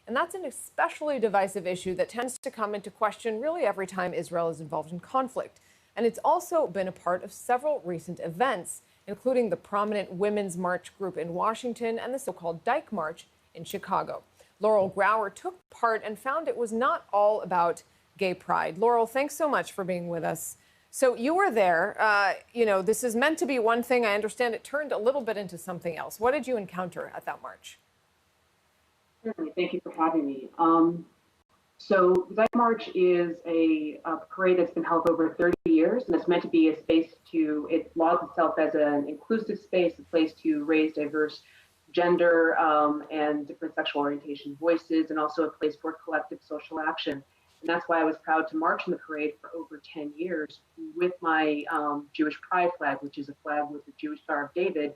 And that's an especially divisive issue that tends to come into question really every time Israel is involved in conflict. And it's also been a part of several recent events, including the prominent Women's March group in Washington and the so-called Dyke March in Chicago. Laurel Grauer took part and found it was not all about gay pride. Laurel, thanks so much for being with us. So you were there. This is meant to be one thing. I understand it turned a little bit into something else. What did you encounter at that march? Certainly. Thank you for having me. So the Dyke March is a parade that's been held over 30 years, and it's meant to be a space it laws itself as an inclusive space, a place to raise diverse gender and different sexual orientation voices, and also a place for collective social action. And that's why I was proud to march in the parade for over 10 years with my Jewish pride flag, which is a flag with the Jewish Star of David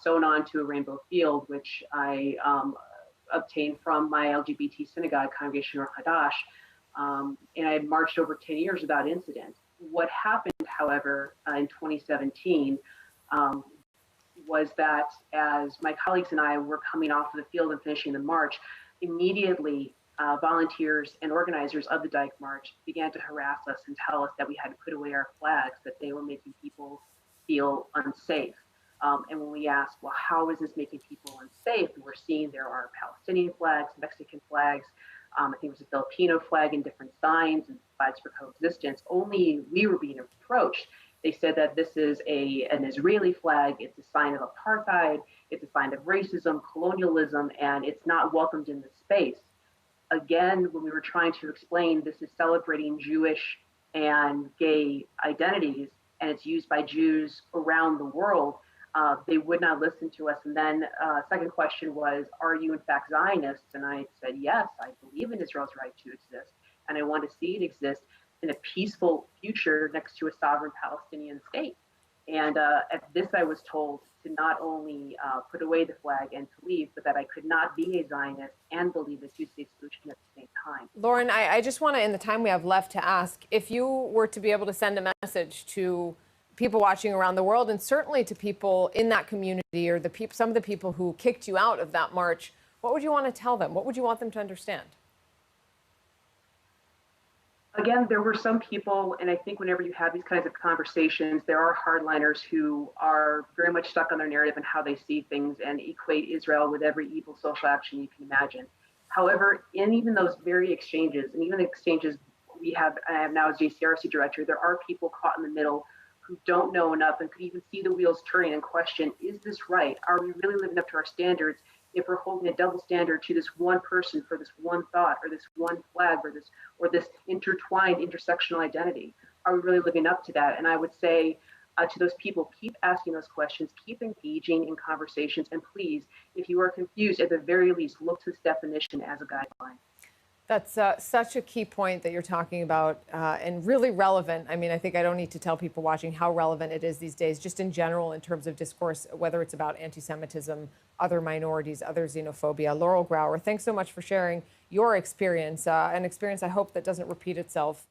sewn onto a rainbow field, which I obtained from my LGBT synagogue, Congregation or Hadash. And I had marched over 10 years without incident. What happened, however, in 2017 was that as my colleagues and I were coming off of the field and finishing the march, immediately volunteers and organizers of the Dyke March began to harass us and tell us that we had to put away our flags, that they were making people feel unsafe. And when we asked, well, how is this making people unsafe? We're seeing there are Palestinian flags, Mexican flags, I think it was a Filipino flag in different signs and flags for coexistence. Only we were being approached. They said that this is an Israeli flag, it's a sign of apartheid, it's a sign of racism, colonialism, and it's not welcomed in the space. Again, when we were trying to explain this is celebrating Jewish and gay identities, and it's used by Jews around the world, they would not listen to us. And then second question was, are you in fact Zionists? And I said, yes, I believe in Israel's right to exist, and I want to see it exist in a peaceful future next to a sovereign Palestinian state. And at this, I was told to not only put away the flag and to leave, but that I could not be a Zionist and believe the two-state solution at the same time. Lauren, I just want to, in the time we have left, to ask if you were to be able to send a message to people watching around the world, and certainly to people in that community or some of the people who kicked you out of that march, what would you want to tell them? What would you want them to understand? Again, there were some people, and I think whenever you have these kinds of conversations, there are hardliners who are very much stuck on their narrative and how they see things and equate Israel with every evil social action you can imagine. However, in even those very exchanges, and even the exchanges I have now as JCRC director, there are people caught in the middle who don't know enough and could even see the wheels turning and question, is this right? Are we really living up to our standards if we're holding a double standard to this one person for this one thought or this one flag or this intertwined intersectional identity? Are we really living up to that? And I would say to those people, keep asking those questions, keep engaging in conversations, and please, if you are confused, at the very least, look to this definition as a guideline. That's such a key point that you're talking about, and really relevant. I mean, I think I don't need to tell people watching how relevant it is these days, just in general in terms of discourse, whether it's about anti-Semitism, other minorities, other xenophobia. Laurel Grauer, thanks so much for sharing your experience, an experience I hope that doesn't repeat itself